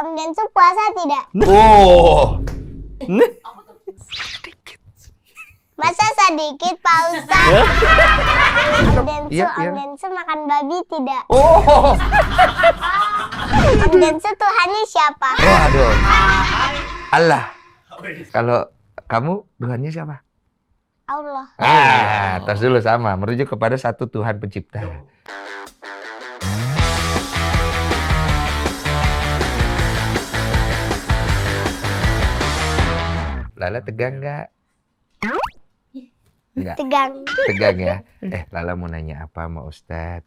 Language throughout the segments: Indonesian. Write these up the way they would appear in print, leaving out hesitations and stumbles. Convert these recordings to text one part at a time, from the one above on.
Om Densu puasa tidak? Oh. Masa sedikit, Pak Ustadz? Iya. Om Densu makan babi tidak? Oh. Om Densu Tuhannya siapa? Waduh. Allah. Kalau kamu Tuhannya siapa? Allah. Tos dulu sama, merujuk kepada satu Tuhan pencipta. Lala tegang nggak? Nggak. Tegang. Tegang ya? Lala mau nanya apa sama Ustadz?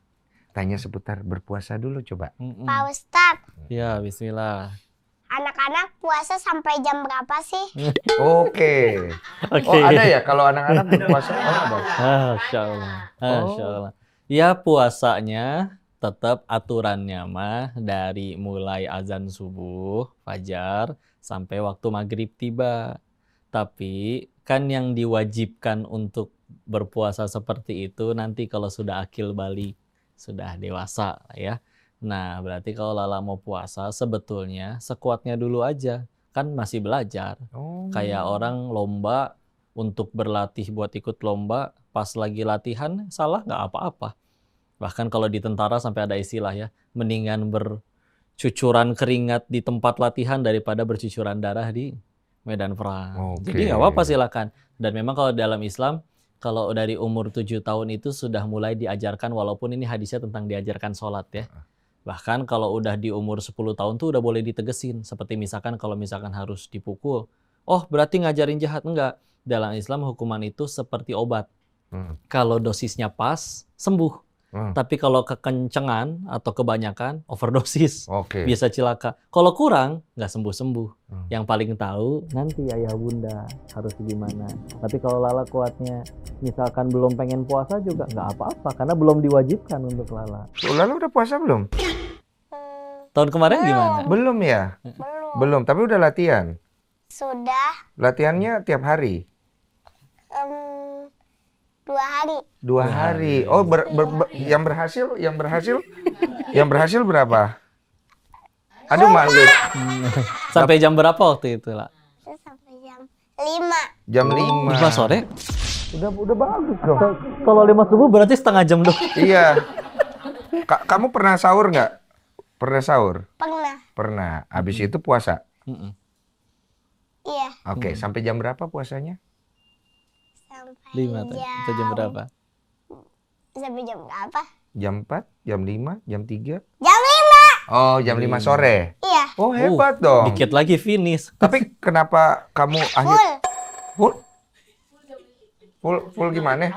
Tanya seputar berpuasa dulu coba. Pak Ustadz, Ya, bismillah. anak-anak puasa sampai jam berapa sih? Oke. Oh ada ya kalau anak-anak berpuasa? Oh ada. Masya Allah. Masya Allah. Ya, puasanya tetap aturannya mah dari mulai azan subuh, fajar, sampai waktu maghrib tiba. Tapi kan yang diwajibkan untuk berpuasa seperti itu nanti kalau sudah akil balik, sudah dewasa ya. Nah, berarti kalau Lala mau puasa sebetulnya sekuatnya dulu aja. Kan masih belajar. Oh. Kayak orang lomba untuk berlatih buat ikut lomba, pas lagi latihan salah nggak apa-apa. Bahkan kalau di tentara sampai ada istilah ya, mendingan bercucuran keringat di tempat latihan daripada bercucuran darah di medan perang. Oke. Jadi nggak apa-apa silakan. Dan memang kalau dalam Islam, kalau dari umur 7 tahun itu sudah mulai diajarkan, walaupun ini hadisnya tentang diajarkan sholat ya. Bahkan kalau udah di umur 10 tahun tuh udah boleh ditegesin. Seperti misalkan kalau misalkan harus dipukul. Oh berarti ngajarin jahat. Enggak. Dalam Islam hukuman itu seperti obat. Kalau dosisnya pas, sembuh. Tapi kalau kekencengan atau kebanyakan, overdosis. Oke. Bisa cilaka. Kalau kurang, nggak sembuh-sembuh. Yang paling tahu nanti ayah bunda harus gimana. Tapi kalau Lala kuatnya, misalkan belum pengen puasa juga nggak apa-apa. Karena belum diwajibkan untuk Lala. Lala udah puasa belum? Tahun kemarin gimana? Belum ya? Belum. Belum, tapi udah latihan. Sudah Latihannya tiap hari? 2 hari. 2 hari. Oh, yang berhasil berapa? Aduh, malu. Sampai jam berapa waktu itu, lah? Terus sampai jam 5. Jam 5. 5 sore? Udah bagus dong. Kalau 5 subuh berarti setengah jam dong. Iya. Kamu pernah sahur nggak? Pernah sahur? Pernah. Pernah. Habis itu puasa? Iya. Oke, sampai jam berapa puasanya? Sampai 5 tuh. Itu jam berapa? Sampai jam berapa? Jam 4, jam 5, jam 3? Jam 5. Oh, jam 5 sore. Iya. Oh, hebat dong. Dikit lagi finish. Tapi kenapa kamu Full. Full gimana?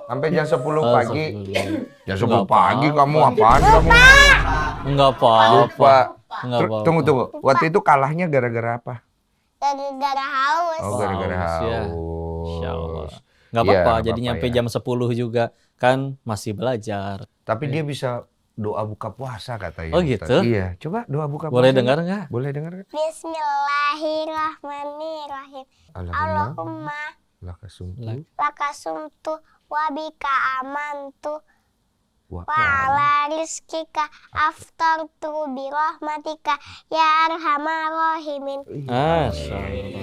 Sampai jam 10 pagi. Jam 10 Nggak pagi apa-apa. kamu apaan kamu? Enggak apa-apa. Lupa. Enggak apa-apa. Tunggu. Waktu itu kalahnya gara-gara apa? Gara-gara haus. Oh, gara-gara Haus, ya. haus. Insya Allah. Nggak Iya, apa-apa, nggak jadi apa-apa nyampe ya. jam 10 juga kan masih belajar. Tapi dia bisa doa buka puasa katanya. Oh, Ustaz. gitu? Iya, coba doa buka puasa. Boleh dengar nggak? Boleh dengar nggak? Bismillahirrahmanirrahim. Allahumma lakasumtu lakasumtu wabika amantu wa wa ala rizkika aftartu birahmatika ya arhamar rahimin. Masya Allah.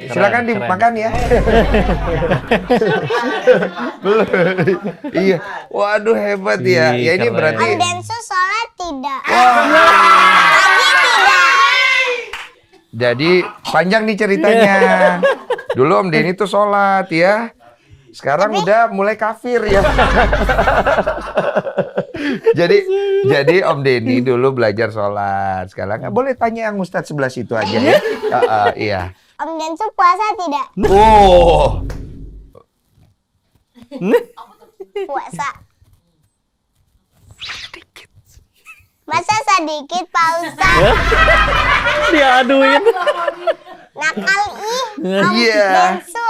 Silakan Keren. dimakan ya. Belum. Iya. Waduh hebat ya. Ih, Ya ini keren. berarti. Om Densu sholat tidak? Jadi panjang nih ceritanya. Dulu Om Denny tuh sholat ya. Sekarang udah mulai kafir ya. jadi Om Denny dulu belajar sholat. Sekarang nggak boleh tanya yang Ustadz sebelah situ aja ya. Iya. Om Densu puasa tidak? Oh. Puasa. Masa sedikit, Pak Ustadz? Dia aduin. Nakal ih. Om Iya. Densu.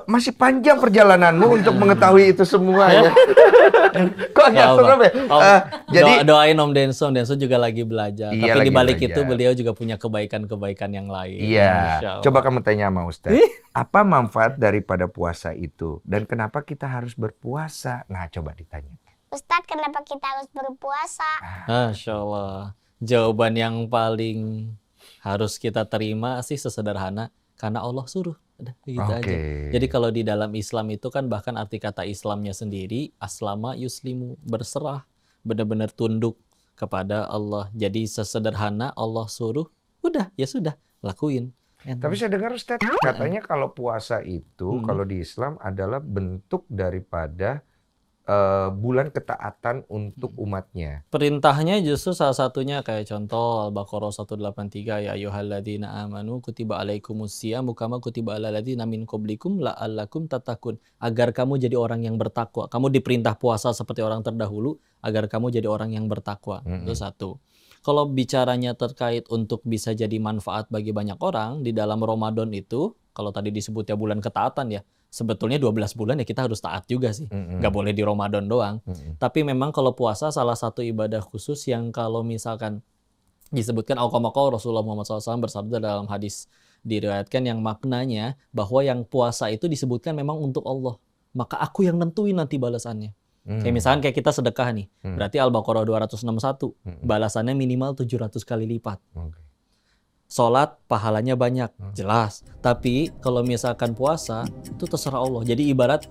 Masih panjang perjalananmu untuk mengetahui itu semua ya. Kok nggak serem ya? Jadi Doain Om Denso juga lagi belajar. Iya, Tapi lagi di balik belajar. itu beliau juga punya kebaikan-kebaikan yang lain. iya. Masya Allah. Coba kamu tanya sama Ustaz. Apa manfaat daripada puasa itu dan kenapa kita harus berpuasa? Nah, coba ditanya. Ustadz, kenapa kita harus berpuasa? Masya Allah. Jawaban yang paling harus kita terima sih sesederhana, karena Allah suruh. Udah gitu aja. Oke. Jadi kalau di dalam Islam itu kan bahkan arti kata Islamnya sendiri, aslama yuslimu, berserah, benar-benar tunduk kepada Allah. Jadi sesederhana Allah suruh, udah ya sudah, lakuin. Tapi saya dengar Ustaz, katanya kalau puasa itu, kalau di Islam adalah bentuk daripada bulan ketaatan untuk umatnya. Perintahnya justru salah satunya kayak contoh Al-Baqarah 183, ya ayyuhalladzina amanu kutiba alaikumusyiyamu kama kutiba alal ladzina min qablikum la'allakum tattaqun. Agar kamu jadi orang yang bertakwa. Kamu diperintah puasa seperti orang terdahulu agar kamu jadi orang yang bertakwa. Itu satu. Kalau bicaranya terkait untuk bisa jadi manfaat bagi banyak orang di dalam Ramadan itu, kalau tadi disebutnya bulan ketaatan ya, sebetulnya 12 bulan ya kita harus taat juga sih. Nggak boleh di Ramadan doang. Tapi memang kalau puasa salah satu ibadah khusus yang kalau misalkan disebutkan al-qamakau Rasulullah Muhammad SAW bersabda dalam hadis diriwayatkan yang maknanya bahwa yang puasa itu disebutkan memang untuk Allah. Maka aku yang nentuin nanti balasannya. Kayak misalkan kayak kita sedekah nih. Berarti Al-Baqarah 261. Balasannya minimal 700 kali lipat. Sholat pahalanya banyak, jelas. Tapi kalau misalkan puasa itu terserah Allah. Jadi ibarat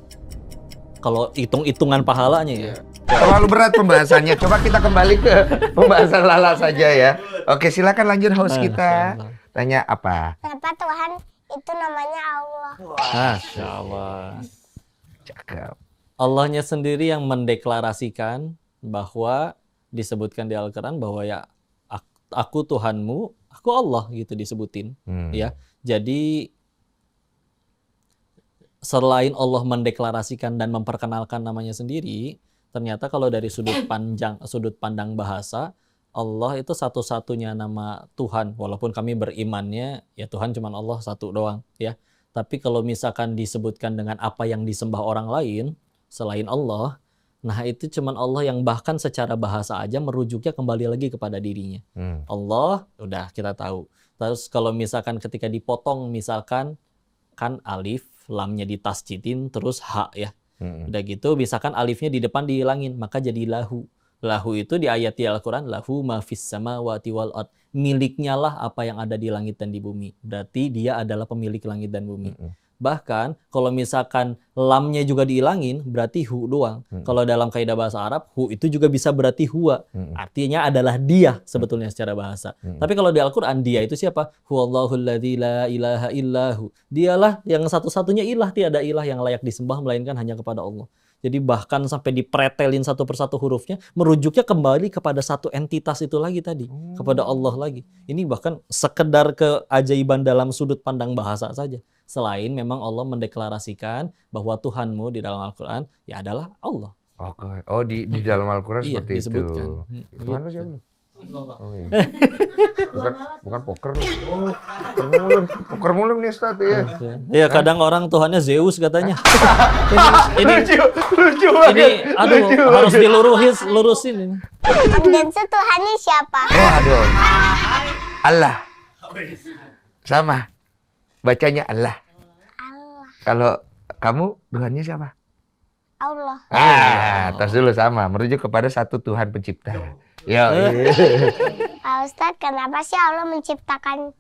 kalau hitung-hitungan pahalanya ya. Terlalu berat pembahasannya. Coba kita kembali ke pembahasan Lala saja ya. Oke, silakan lanjut host kita. Tanya apa? Kenapa Tuhan itu namanya Allah? Masya Allah. Cakep. Allahnya sendiri yang mendeklarasikan bahwa disebutkan di Al-Quran bahwa ya aku Tuhanmu, aku Allah gitu disebutin. Ya, jadi selain Allah mendeklarasikan dan memperkenalkan namanya sendiri, ternyata kalau dari sudut pandang bahasa, Allah itu satu-satunya nama Tuhan. Walaupun kami berimannya ya Tuhan cuma Allah satu doang ya. Tapi kalau misalkan disebutkan dengan apa yang disembah orang lain selain Allah, nah itu cuman Allah yang bahkan secara bahasa aja merujuknya kembali lagi kepada dirinya. Allah udah kita tahu. Terus kalau misalkan ketika dipotong misalkan kan alif, lamnya ditasjidin terus ha ya. Udah gitu misalkan alifnya di depan dihilangin maka jadi lahu. Lahu itu di ayat di Al-Quran, lahu ma fis samawati wal ard. Miliknya lah apa yang ada di langit dan di bumi. Berarti dia adalah pemilik langit dan bumi. Bahkan kalau misalkan lamnya juga dihilangin, berarti hu doang. Kalau dalam kaidah bahasa Arab, hu itu juga bisa berarti huwa. Artinya adalah dia sebetulnya secara bahasa. Tapi kalau di Al-Quran, dia itu siapa? Huwallahul ladzi la ilaha illahu. Dialah yang satu-satunya ilah, tiada ilah yang layak disembah melainkan hanya kepada Allah. Jadi bahkan sampai dipretelin satu persatu hurufnya, merujuknya kembali kepada satu entitas itu lagi tadi, kepada Allah lagi. Ini bahkan sekedar keajaiban dalam sudut pandang bahasa saja. Selain memang Allah mendeklarasikan bahwa Tuhanmu di dalam Al-Quran ya adalah Allah. Oke. Oh di dalam Al-Quran Iya, seperti disebutkan. itu. Tuhan lu siapa? Oh, iya. bukan poker lu. Poker mulu nih Ustaz ya. Ya kadang orang Tuhannya Zeus katanya. ini Lucu ini banget. aduh harus lurusin ini. Om Densu Tuhannya siapa? Waduh. Allah. Sama. Bacanya Allah. Allah. Kalau kamu Tuhannya siapa? Allah. Tas dulu sama. Merujuk kepada satu Tuhan pencipta. Ya. Pak Ustadz, kenapa sih Allah menciptakan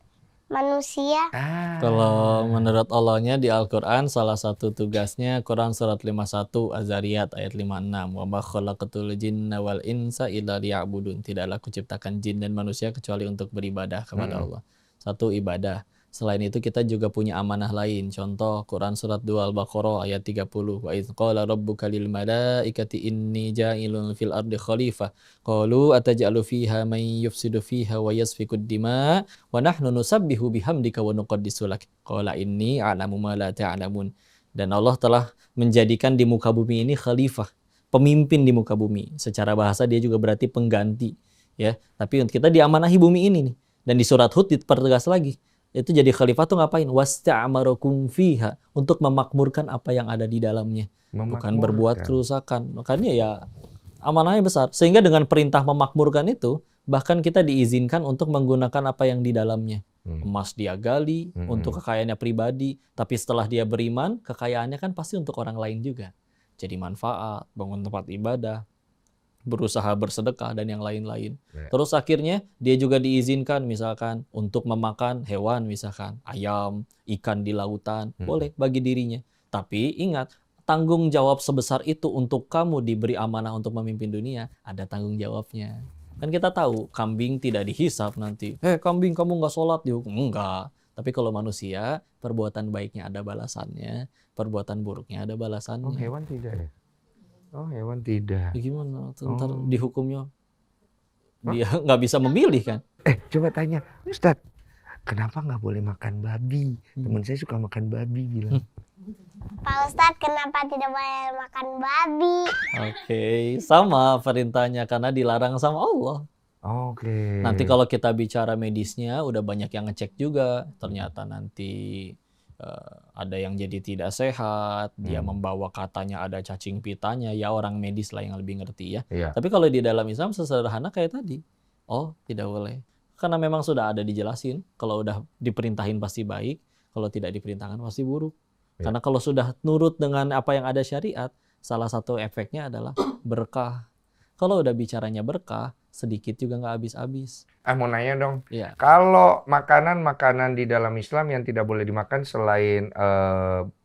manusia? Kalau menurut Allahnya di Al-Quran salah satu tugasnya Quran surat 51 Az-Zariyat ayat 56 wa ma khalaqatul jinna wal insa illa liya'budun. Tidaklah kuciptakan jin dan manusia kecuali untuk beribadah kepada Allah. Satu ibadah. Selain itu kita juga punya amanah lain. Contoh Quran surat 2 Al-Baqarah ayat 30. Wa idz qala rabbuka lil malaikati inni ja'ilun fil ardi khalifah. Qalu ataj'alu fiha man yufsidu fiha wa yasfikud dima wa nahnu nusabbihu bihamdika wa nuqaddisu lak. Qala inni a'lamu ma la ta'lamun. Dan Allah telah menjadikan di muka bumi ini khalifah, pemimpin di muka bumi. Secara bahasa dia juga berarti pengganti, ya. Tapi kita diamanahi bumi ini nih. Dan di surat Hud dipertegas lagi. Itu jadi khalifah tuh ngapain? Wasta'amarukum fiha, untuk memakmurkan apa yang ada di dalamnya. Bukan berbuat kerusakan. Makanya ya amanahnya besar. Sehingga dengan perintah memakmurkan itu, bahkan kita diizinkan untuk menggunakan apa yang di dalamnya. Emas dia gali untuk kekayaannya pribadi, tapi setelah dia beriman, kekayaannya kan pasti untuk orang lain juga. Jadi manfaat, bangun tempat ibadah. berusaha bersedekah dan yang lain-lain. Ya. Terus akhirnya dia juga diizinkan misalkan untuk memakan hewan misalkan ayam, ikan di lautan, boleh bagi dirinya. Tapi ingat, tanggung jawab sebesar itu untuk kamu diberi amanah untuk memimpin dunia, ada tanggung jawabnya. Kan kita tahu kambing tidak dihisap nanti. Kambing kamu nggak sholat dihukum. Enggak. Tapi kalau manusia, perbuatan baiknya ada balasannya, perbuatan buruknya ada balasannya. Oh, hewan tidak ya? Oh, hewan tidak. Ya gimana? Ntar dihukumnya dia nggak bisa memilih kan? Coba tanya, Ustadz, kenapa nggak boleh makan babi? Temen saya suka makan babi bilang. Pak Ustadz, kenapa tidak boleh makan babi? Oke, sama perintahnya karena dilarang sama Allah. Oke. Nanti kalau kita bicara medisnya, udah banyak yang ngecek juga. Ternyata nanti ada yang jadi tidak sehat, dia membawa katanya ada cacing pitanya, ya orang medis lah yang lebih ngerti ya. Iya. Tapi kalau di dalam Islam sesederhana kayak tadi, oh tidak boleh. Karena memang sudah ada dijelasin, kalau udah diperintahin pasti baik, kalau tidak diperintahkan pasti buruk. Iya. Karena kalau sudah nurut dengan apa yang ada syariat, salah satu efeknya adalah berkah. Kalau udah bicaranya berkah, sedikit juga nggak habis-habis. Mau nanya dong, Ya. kalau makanan-makanan di dalam Islam yang tidak boleh dimakan selain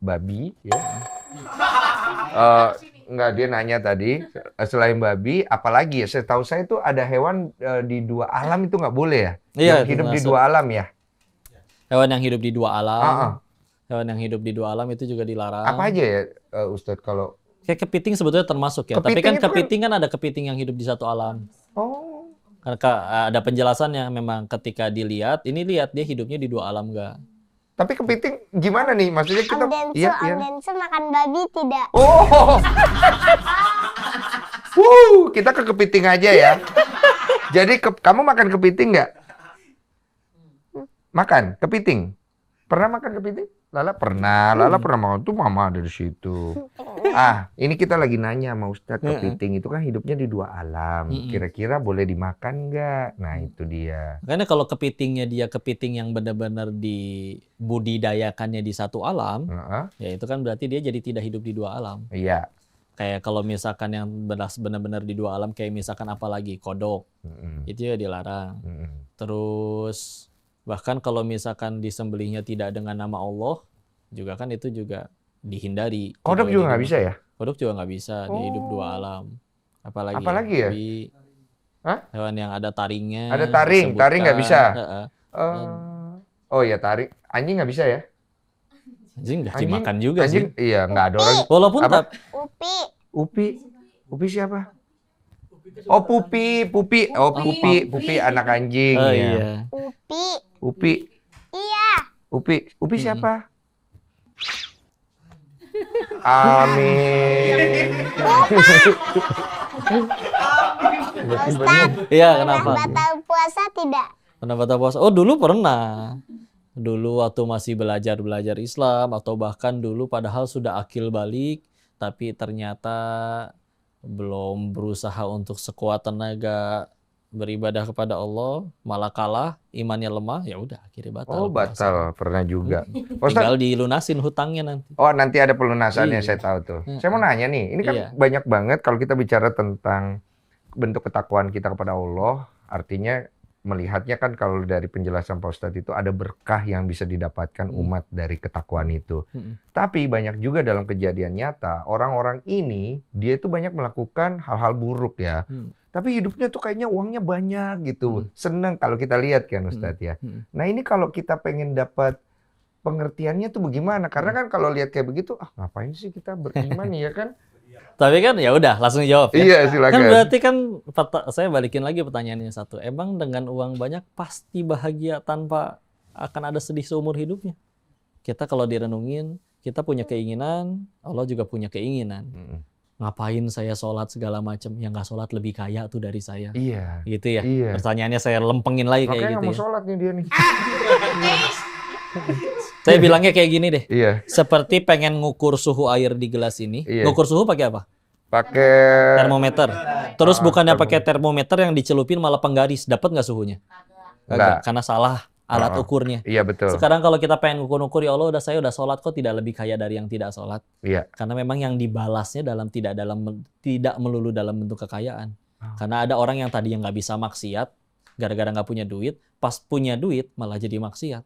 babi, ya? Enggak, dia nanya tadi, selain babi, apalagi ya? Setahu saya itu ada hewan di dua alam itu nggak boleh ya? Iya, Yang hidup di dua alam ya? Hewan yang hidup di dua alam, Ah. hewan yang hidup di dua alam itu juga dilarang. Apa aja ya, Ustadz, kalau... Kayak kepiting sebetulnya termasuk ya. Tapi Kepiting kan itu kan- kepiting kan ada kepiting yang hidup di satu alam. Oh, Karena ada penjelasannya memang ketika dilihat, ini lihat dia hidupnya di dua alam enggak. tapi kepiting gimana nih? Maksudnya kita... Om Densu, Iya, Om iya. Densu makan babi tidak? Oh, kita ke kepiting aja ya. Jadi kamu makan kepiting nggak? Makan kepiting? Pernah makan kepiting? Lala pernah. Lala pernah makan tuh, mama ada di situ. Ini kita lagi nanya sama Ustadz, kepiting itu kan hidupnya di dua alam. Kira-kira boleh dimakan nggak? Nah itu dia. Makanya kalau kepitingnya dia kepiting yang benar-benar dibudidayakannya di satu alam, Heeh. ya itu kan berarti dia jadi tidak hidup di dua alam. Iya. Kayak kalau misalkan yang benar-benar di dua alam, kayak misalkan apalagi kodok, Mm-mm. itu ya dilarang. Mm-mm. Terus bahkan kalau misalkan disembelihnya tidak dengan nama Allah, juga kan itu juga dihindari. Kodok Tidak juga boleh nggak bisa ya? Kodok juga nggak bisa, dia hidup dua Oh. alam. Apalagi, Apalagi ya? babi, Hah? hewan yang ada taringnya. Ada taring, disebutkan. taring nggak bisa? Heeh. Oh ya tarik. Anjing nggak bisa ya? Anjing nggak Anjing- dimakan juga Anjing, sih. iya nggak ada orang. Walaupun Apa? Upi. Upi. Upi siapa? Oh, Pupi. Pupi. Oh, Pupi. Pupi anak anjing. Oh ya. iya. Upi. Upi. Iya. Upi. Upi siapa? Amin. Ustadz, Iya, pernah kenapa? batal puasa tidak? Pernah batal puasa? Oh, dulu pernah. Dulu waktu masih belajar Islam atau bahkan dulu padahal sudah akil balik, tapi ternyata belum berusaha untuk sekuat tenaga beribadah kepada Allah, malah kalah, imannya lemah, ya udah akhirnya batal. Oh, puasa. batal. Pernah juga. Ustaz, Tinggal dilunasin hutangnya nanti. oh nanti ada pelunasannya, Iya. saya tahu tuh. Saya mau nanya nih, ini kan Iya. banyak banget kalau kita bicara tentang bentuk ketakwaan kita kepada Allah, artinya melihatnya kan kalau dari penjelasan Pak Ustadz itu ada berkah yang bisa didapatkan umat dari ketakwaan itu. Tapi banyak juga dalam kejadian nyata, orang-orang ini, dia itu banyak melakukan hal-hal buruk ya. Tapi hidupnya tuh kayaknya uangnya banyak gitu. Seneng kalau kita lihat kan Ustadz ya. Nah ini kalau kita pengen dapat pengertiannya tuh bagaimana? Karena kan kalau lihat kayak begitu, ngapain sih kita beriman ya kan? Tapi kan ya udah langsung jawab ya. Iya silakan. Kan berarti kan saya balikin lagi pertanyaannya satu. Emang dengan uang banyak pasti bahagia tanpa akan ada sedih seumur hidupnya? Kita kalau direnungin, kita punya keinginan, Allah juga punya keinginan. Ngapain saya sholat segala macam? Yang nggak sholat lebih kaya tuh dari saya. Iya. Gitu ya. Iya. Pertanyaannya saya lempengin lagi Makanya kayak nggak gitu mau ya. sholat nih dia nih. Saya bilangnya kayak gini deh. Iya. Seperti pengen ngukur suhu air di gelas ini. Iya. Ngukur suhu pakai apa? Pakai Termometer. Terus bukannya pakai termometer yang dicelupin malah penggaris. Dapat nggak suhunya? Nggak. Karena salah alat ukurnya. Iya betul. Sekarang kalau kita pengen ukur-ukur, ya Allah saya udah sholat kok tidak lebih kaya dari yang tidak sholat. Iya. Karena memang yang dibalasnya tidak melulu dalam bentuk kekayaan. Karena ada orang yang tadi yang nggak bisa maksiat, gara-gara nggak punya duit, pas punya duit malah jadi maksiat.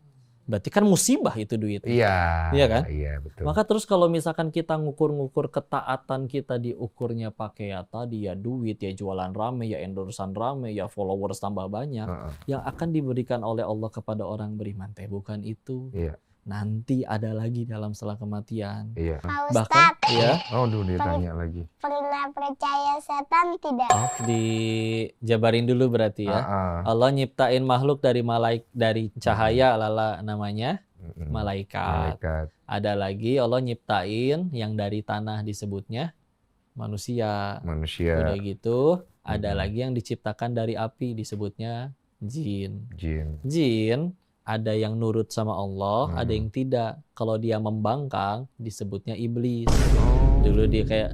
Berarti kan musibah itu duit. Iya. Iya kan? Iya, betul. Maka terus kalau misalkan kita ngukur-ngukur ketaatan kita diukurnya pakai ya tadi ya duit, ya jualan rame, ya endorsean rame, ya followers tambah banyak, Heeh. yang akan diberikan oleh Allah kepada orang beriman teh bukan itu. Iya. Nanti ada lagi dalam setelah kematian. Iya. Pak Bahkan Ustadz, ya, Oh, duh, dia tanya lagi. pernah percaya setan tidak? oh, dijabarin dulu berarti ya. Heeh. Allah nyiptain makhluk dari dari cahaya lala namanya Mm-mm. malaikat. Malaikat. Ada lagi Allah nyiptain yang dari tanah disebutnya manusia. Manusia. Udah gitu, ada Mm-mm. lagi yang diciptakan dari api disebutnya jin. Jin. Jin ada yang nurut sama Allah, ada yang tidak. Kalau dia membangkang disebutnya iblis. Dulu dia kayak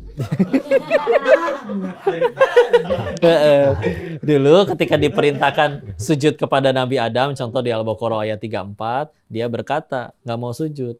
dulu ketika diperintahkan sujud kepada Nabi Adam, contoh di Al-Baqarah ayat 34, dia berkata nggak mau sujud.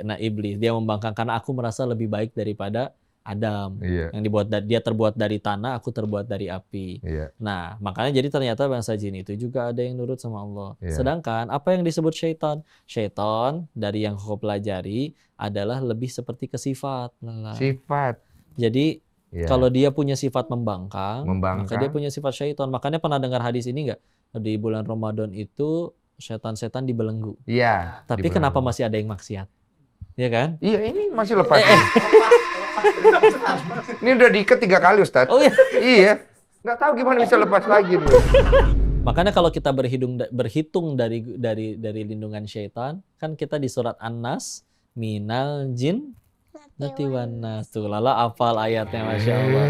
Nah iblis dia membangkang karena aku merasa lebih baik daripada Adam Iya. yang dia terbuat dari tanah, aku terbuat dari api. Iya. Nah makanya jadi ternyata bangsa jin itu juga ada yang nurut sama Allah. Iya. Sedangkan apa yang disebut syaitan? Syaitan dari yang kau pelajari adalah lebih seperti ke sifat. Sifat. Jadi Iya. kalau dia punya sifat membangkang, maka Membangkang. dia punya sifat syaitan. Makanya pernah dengar hadis ini nggak? Di bulan Ramadan itu setan-setan dibelenggu. Iya. Tapi di kenapa bulan. masih ada yang maksiat? Ya kan? Iya, ini masih lepas. Ini udah diikat 3 kali, Ustadz. Oh iya. Iya. Nggak tahu gimana bisa lepas lagi nih. Makanya kalau kita berhitung dari lindungan syaitan, kan kita di surat An-Nas, minal jin nati wanas. Tuh, lala hafal ayatnya, Masya Allah.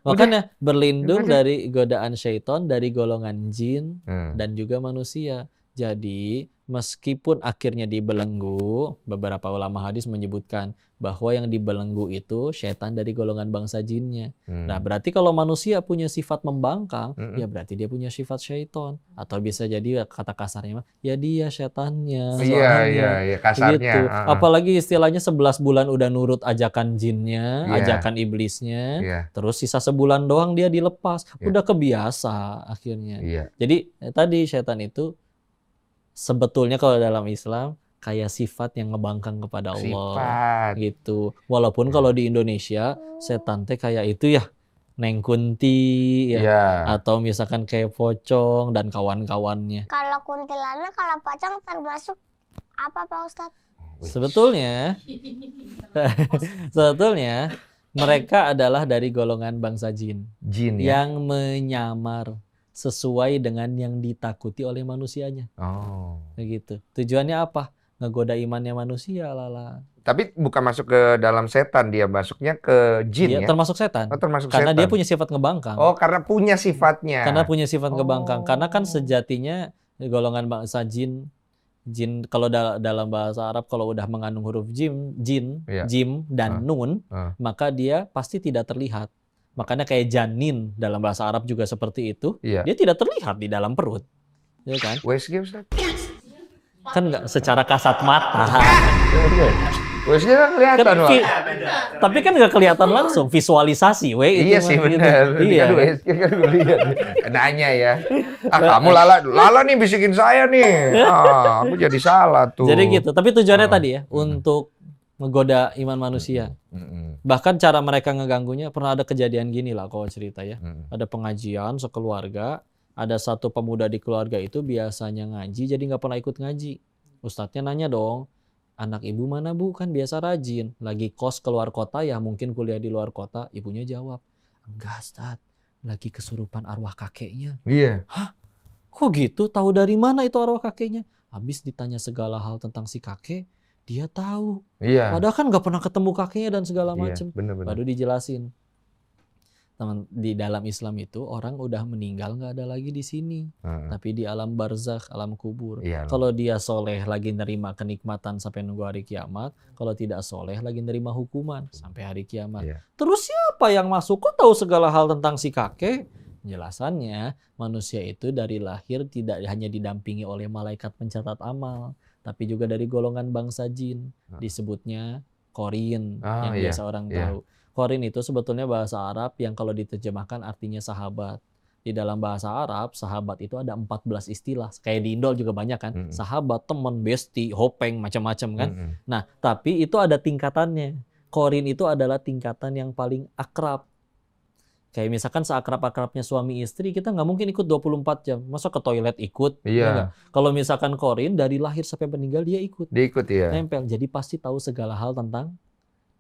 Makanya berlindung dari godaan syaitan, dari golongan jin, dan juga manusia. Jadi, meskipun akhirnya dibelenggu, beberapa ulama hadis menyebutkan bahwa yang dibelenggu itu syaitan dari golongan bangsa jinnya. Nah, berarti kalau manusia punya sifat membangkang, ya berarti dia punya sifat syaitan. Atau bisa jadi kata kasarnya, ya dia syaitannya. Iya, kasarnya. Gitu. Apalagi istilahnya 11 bulan udah nurut ajakan jinnya, Iya. ajakan iblisnya, Iya. terus sisa sebulan doang dia dilepas. Iya. Udah kebiasa akhirnya. Iya. Jadi tadi syaitan itu sebetulnya kalau dalam Islam kayak sifat yang ngebangkang kepada Allah. Sifat. Gitu. Walaupun kalau di Indonesia setan teh kayak itu ya, Neng Kunti ya. Iya. Atau misalkan kayak pocong dan kawan-kawannya. Kalau kuntilanak, kalau pocong termasuk apa Pak Ustadz? Sebetulnya mereka adalah dari golongan bangsa jin Jin ya. yang menyamar sesuai dengan yang ditakuti oleh manusianya. Oh. Begitu. Tujuannya apa? Ngegoda imannya manusia lala. Tapi bukan masuk ke dalam setan, dia masuknya ke jin Dia ya. termasuk setan. Oh, termasuk Karena setan. dia punya sifat ngebangkang. Oh, karena punya sifatnya. Karena punya sifat ngebangkang. Oh. Karena kan sejatinya golongan bangsa jin kalau dalam bahasa Arab kalau udah mengandung huruf jim Iya. jim dan nun, maka dia pasti tidak terlihat. Makanya kayak janin dalam bahasa Arab juga seperti itu. Iya. Dia tidak terlihat di dalam perut. Ya kan? WSG, Ustaz. Kan nggak secara kasat mata. WSG kan kelihatan, Kan Pak. tapi kan nggak kelihatan langsung visualisasi, Iya sih benar. Iya. Kan WSG kan gue lihat. Nanya ya. Kamu Lala nih bisikin saya nih. Aku jadi salah tuh. Jadi gitu. Tapi tujuannya tadi ya untuk menggoda iman manusia. Bahkan cara mereka ngeganggunya pernah ada kejadian gini lah kalau cerita ya. Ada pengajian sekeluarga, ada satu pemuda di keluarga itu biasanya ngaji jadi nggak pernah ikut ngaji. Ustadznya nanya dong, anak ibu mana bu? Kan biasa rajin. Lagi kos keluar kota ya mungkin kuliah di luar kota. Ibunya jawab, enggak Ustadz, lagi kesurupan arwah kakeknya. Iya. Hah? Kok gitu? Tahu dari mana itu arwah kakeknya? Habis ditanya segala hal tentang si kakek, dia tahu. Iya. Padahal kan nggak pernah ketemu kakeknya dan segala macam. Benar-benar. Baru dijelasin. Teman, di dalam Islam itu orang udah meninggal nggak ada lagi di sini, tapi di alam barzakh, alam kubur. Iya. Kalau dia soleh lagi nerima kenikmatan sampai nunggu hari kiamat, kalau tidak soleh lagi nerima hukuman sampai hari kiamat. Iya. Terus siapa yang masuk? Kok tahu segala hal tentang si kakek? Jelasannya manusia itu dari lahir tidak hanya didampingi oleh malaikat pencatat amal, tapi juga dari golongan bangsa jin, disebutnya Qorin yang biasa orang tahu. Qarin itu sebetulnya bahasa Arab yang kalau diterjemahkan artinya sahabat. Di dalam bahasa Arab, sahabat itu ada 14 istilah. Kayak di Indo juga banyak kan. Sahabat, teman, besti, hopeng, macam-macam kan. Nah, tapi itu ada tingkatannya. Qarin itu adalah tingkatan yang paling akrab. Kayak misalkan seakrab-akrabnya suami istri, kita nggak mungkin ikut 24 jam. Masa ke toilet ikut? Iya. Ya nggak? Kalau misalkan Qarin, dari lahir sampai meninggal dia ikut. Dia ikut ya. Nempel. Jadi pasti tahu segala hal tentang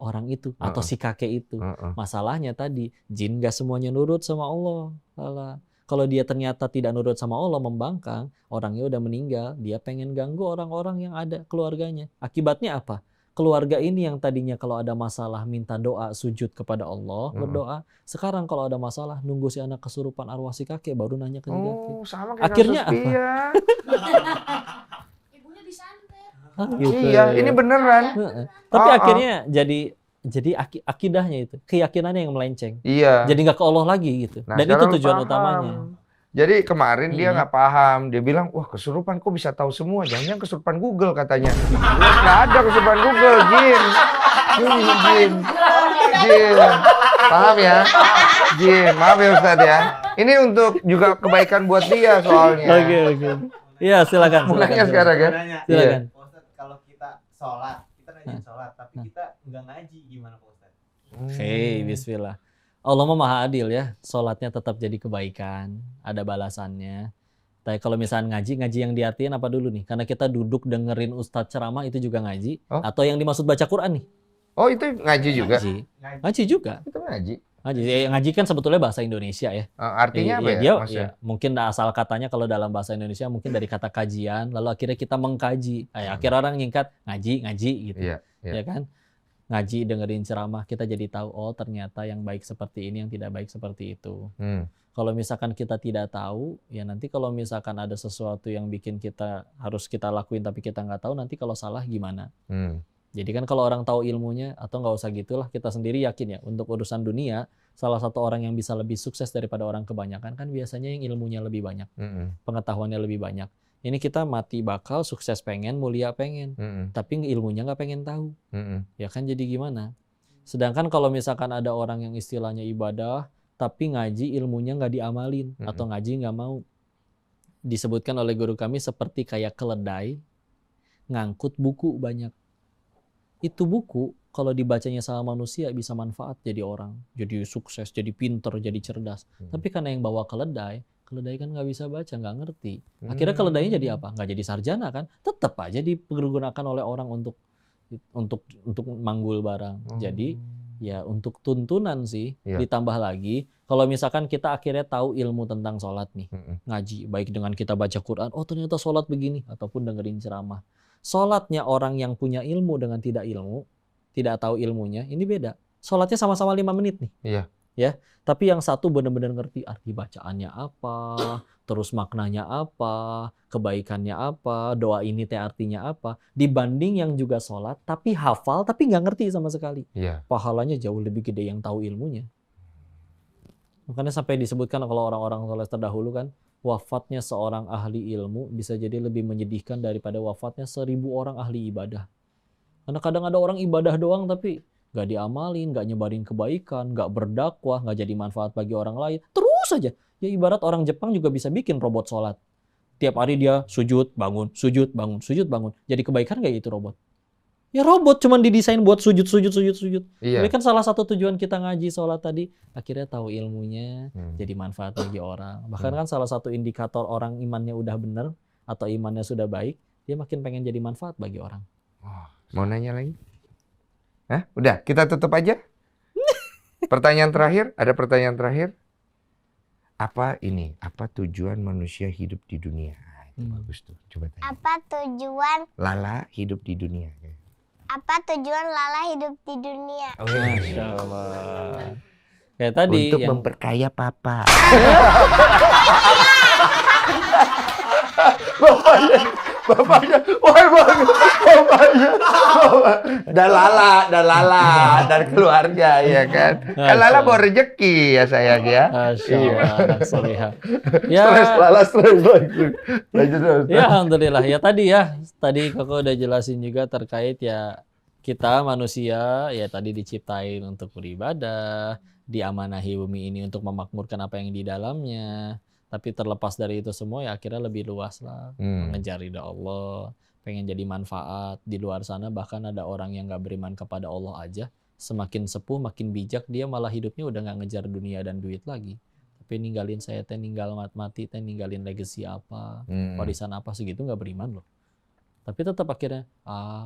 orang itu atau si kakek itu. Masalahnya tadi, jin gak semuanya nurut sama Allah. Kalau dia ternyata tidak nurut sama Allah, membangkang, orangnya udah meninggal, dia pengen ganggu orang-orang yang ada keluarganya. Akibatnya apa? Keluarga ini yang tadinya kalau ada masalah minta doa, sujud kepada Allah, berdoa. Sekarang kalau ada masalah, nunggu si anak kesurupan arwah si kakek, baru nanya ke si kakek. Sama kayak Akhirnya kasus apa? dia. Gitu. Iya, ini beneran. Tapi akhirnya jadi akidahnya itu, keyakinannya yang melenceng. Iya. Jadi nggak ke Allah lagi gitu. Nah, Dan itu sekarang tujuan paham. utamanya. Jadi kemarin dia nggak paham. Dia bilang, wah kesurupan kok bisa tahu semua. Jangan-jangan kesurupan Google katanya. Nggak ada kesurupan Google, Jin. Jin. Paham ya? Jin, maaf ya Ustaz ya. Ini untuk juga kebaikan buat dia soalnya. Oke. Iya, silakan. Mulainya sekarang ya. Silakan. Pak Ustadz, kalau kita sholat, kita rajin sholat, tapi kita nggak ngaji, gimana Pak Ustadz? Oke, bismillah. Allah mah maha adil ya. Sholatnya tetap jadi kebaikan, ada balasannya. Tapi kalau misalnya ngaji yang diartiin apa dulu nih? Karena kita duduk dengerin ustadz ceramah itu juga ngaji. Atau yang dimaksud baca Quran nih? Oh itu ngaji juga? Ngaji juga. Itu ngaji. Ngaji kan sebetulnya bahasa Indonesia ya. Artinya apa ya? Dia mungkin asal katanya kalau dalam bahasa Indonesia mungkin dari kata kajian, lalu akhirnya kita mengkaji. Akhirnya orang nyingkat ngaji gitu. Iya. Ya kan? Ngaji dengerin ceramah kita jadi tahu ternyata yang baik seperti ini, yang tidak baik seperti itu. Kalau misalkan kita tidak tahu, ya nanti kalau misalkan ada sesuatu yang bikin kita harus kita lakuin tapi kita nggak tahu, nanti kalau salah gimana? Jadi kan kalau orang tahu ilmunya, atau nggak usah gitulah, kita sendiri yakin ya, untuk urusan dunia, salah satu orang yang bisa lebih sukses daripada orang kebanyakan kan biasanya yang ilmunya lebih banyak, pengetahuannya lebih banyak. Ini kita mati bakal, sukses pengen, mulia pengen, tapi ilmunya nggak pengen tahu. Ya kan jadi gimana? Sedangkan kalau misalkan ada orang yang istilahnya ibadah, tapi ngaji ilmunya nggak diamalin, atau ngaji nggak mau. Disebutkan oleh guru kami seperti kayak keledai, ngangkut buku banyak. Itu buku kalau dibacanya sama manusia bisa manfaat jadi orang, jadi sukses, jadi pinter, jadi cerdas. Tapi karena yang bawa keledai kan nggak bisa baca, nggak ngerti. Akhirnya keledainya jadi apa? Nggak jadi sarjana kan? Tetap aja dipergunakan oleh orang untuk manggul barang. Jadi ya untuk tuntunan sih. Ditambah lagi kalau misalkan kita akhirnya tahu ilmu tentang sholat nih, ngaji, baik dengan kita baca Quran, ternyata sholat begini, ataupun dengerin ceramah. Sholatnya orang yang punya ilmu dengan tidak tahu ilmunya, ini beda. Sholatnya sama-sama 5 menit nih. Iya. Ya, tapi yang satu benar-benar ngerti arti bacaannya apa, terus maknanya apa, kebaikannya apa, doa ini teh artinya apa, dibanding yang juga sholat tapi hafal tapi nggak ngerti sama sekali. Iya. Pahalanya jauh lebih gede yang tahu ilmunya. Makanya sampai disebutkan kalau orang-orang soleh terdahulu kan, wafatnya seorang ahli ilmu bisa jadi lebih menyedihkan daripada wafatnya 1000 orang ahli ibadah. Karena kadang ada orang ibadah doang tapi nggak diamalin, nggak nyebarin kebaikan, nggak berdakwah, nggak jadi manfaat bagi orang lain. Terus aja. Ya ibarat orang Jepang juga bisa bikin robot sholat. Tiap hari dia sujud, bangun, sujud, bangun, sujud, bangun. Jadi kebaikan nggak itu robot? Ya robot cuman didesain buat sujud. Iya. Tapi kan salah satu tujuan kita ngaji sholat tadi, akhirnya tahu ilmunya, jadi manfaat bagi orang. Bahkan kan salah satu indikator orang imannya udah bener, atau imannya sudah baik, dia makin pengen jadi manfaat bagi orang. Mau nanya lagi? Hah? Udah, kita tutup aja. Pertanyaan terakhir, ada pertanyaan terakhir. Apa tujuan manusia hidup di dunia? Itu bagus tuh, coba tanya. Apa tujuan Lala hidup di dunia. Lala hidup di dunia? Masya Allah. Kayak tadi Untuk yang memperkaya papa. Bapaknya, dan Lala dan keluarga ya kan. Kan Lala bawa rezeki ya sayang ya. Masya Allah, anak solihah. Stres lagi. Lanjut terus. Ya alhamdulillah. Ya tadi kakak udah jelasin juga terkait ya kita manusia ya tadi diciptain untuk beribadah, diamanahi bumi ini untuk memakmurkan apa yang di dalamnya. Tapi terlepas dari itu semua ya akhirnya lebih luas lah, mengejar ridha Allah, pengen jadi manfaat. Di luar sana bahkan ada orang yang nggak beriman kepada Allah aja, semakin sepuh makin bijak dia malah hidupnya udah nggak ngejar dunia dan duit lagi. Tapi ninggalin saya teh, ninggal mati teh, ninggalin legacy apa, warisan apa segitu nggak beriman loh. Tapi tetap akhirnya,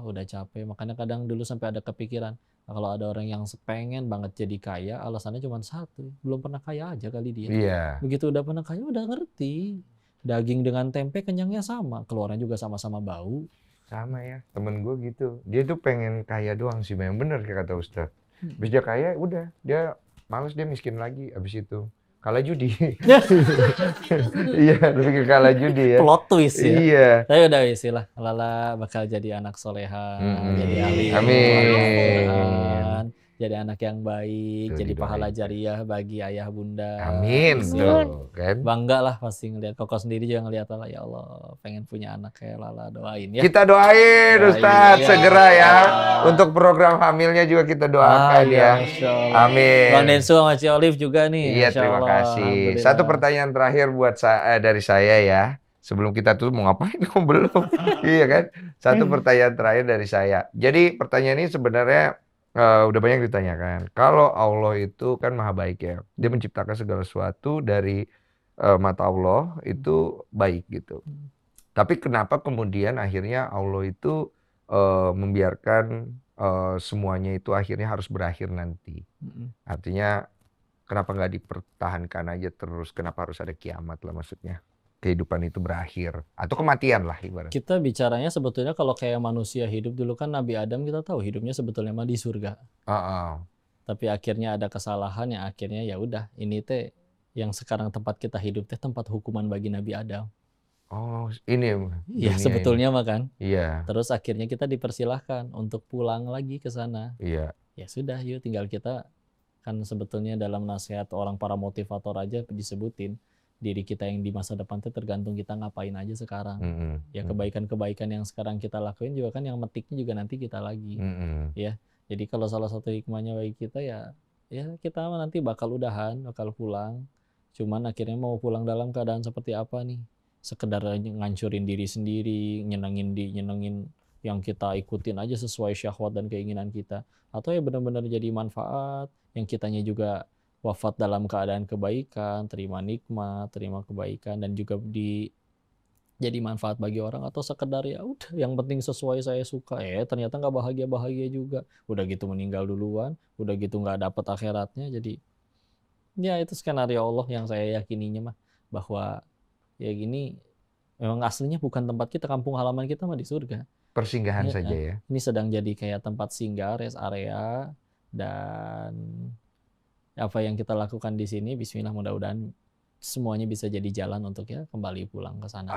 udah capek. Makanya kadang dulu sampai ada kepikiran, kalau ada orang yang pengen banget jadi kaya, alasannya cuma satu, belum pernah kaya aja kali dia. Iya. Begitu udah pernah kaya, udah ngerti. Daging dengan tempe kenyangnya sama, keluarnya juga sama-sama bau. Sama ya, temen gue gitu. Dia tuh pengen kaya doang sih, memang bener kayak kata Ustadz. Habis dia kaya, udah. Dia males, dia miskin lagi abis itu. Kalah judi. Iya, lebih ke kalah judi ya. Plot twist ya. Iya. Tapi udah istilah, Lala bakal jadi anak soleha, jadi alim, Amin. jadi anak yang baik, Tuh, jadi didoain. pahala jariah bagi ayah bunda. Amin. Tuh, kan. Bangga lah pasti ngeliat Koko sendiri juga ngeliat Lala, ya Allah pengen punya anak kayak Lala, doain ya. Kita doain Ustadz Iya. segera ya. Untuk program hamilnya juga kita doakan ya. Masya Allah. Amin. Bang Densu sama Ci Olive juga nih. Iya, Masya terima Allah. kasih. Alhamdulillah. Satu pertanyaan terakhir buat dari saya ya. Sebelum kita tutup mau ngapain? Oh, belum. Iya kan? Satu pertanyaan terakhir dari saya. Jadi pertanyaan ini sebenarnya udah banyak ditanyakan. Kalau Allah itu kan maha baik ya. Dia menciptakan segala sesuatu dari mata Allah itu baik gitu. Tapi kenapa kemudian akhirnya Allah itu membiarkan semuanya itu akhirnya harus berakhir nanti? Artinya kenapa nggak dipertahankan aja terus? Kenapa harus ada kiamat lah maksudnya? Kehidupan itu berakhir atau kematian lah ibarat. Kita bicaranya sebetulnya kalau kayak manusia hidup dulu kan Nabi Adam kita tahu hidupnya sebetulnya mah di surga. Tapi akhirnya ada kesalahan yang akhirnya ya udah ini teh yang sekarang tempat kita hidup teh tempat hukuman bagi Nabi Adam. Oh, ini Ya dunia sebetulnya mah kan. ini. Iya, Terus akhirnya kita dipersilahkan untuk pulang lagi ke sana. iya. Ya sudah, yuk tinggal kita kan sebetulnya dalam nasihat orang para motivator aja disebutin diri kita yang di masa depan itu tergantung kita ngapain aja sekarang. Ya kebaikan-kebaikan yang sekarang kita lakuin juga kan yang metiknya juga nanti kita lagi. Ya. Jadi kalau salah satu hikmahnya bagi kita ya kita nanti bakal udahan, bakal pulang. Cuman akhirnya mau pulang dalam keadaan seperti apa nih? Sekedar ngancurin diri sendiri, nyenengin yang kita ikutin aja sesuai syahwat dan keinginan kita, atau ya benar-benar jadi manfaat yang kitanya juga wafat dalam keadaan kebaikan, terima nikmat, terima kebaikan dan juga jadi manfaat bagi orang, atau sekedar ya udah yang penting sesuai saya suka, ternyata nggak bahagia juga, udah gitu meninggal duluan, udah gitu nggak dapet akhiratnya. Jadi ya itu skenario Allah yang saya yakininya mah, bahwa ya gini memang aslinya bukan tempat kita, kampung halaman kita mah di surga. Persinggahan saja ya. Ini sedang jadi kayak tempat singgah, rest area, dan apa yang kita lakukan di sini, bismillah mudah-mudahan semuanya bisa jadi jalan untuk ya kembali pulang ke sana.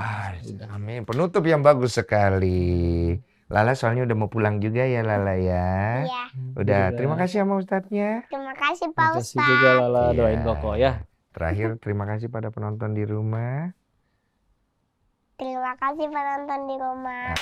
Amin. Penutup yang bagus sekali. Lala soalnya udah mau pulang juga ya Lala ya. Iya. Udah, terima kasih sama Ustadznya. Terima kasih Pak Terima kasih Ustadz. juga Lala, Iya. doain Koko ya. Terakhir, terima kasih pada penonton di rumah. Terima kasih penonton di rumah.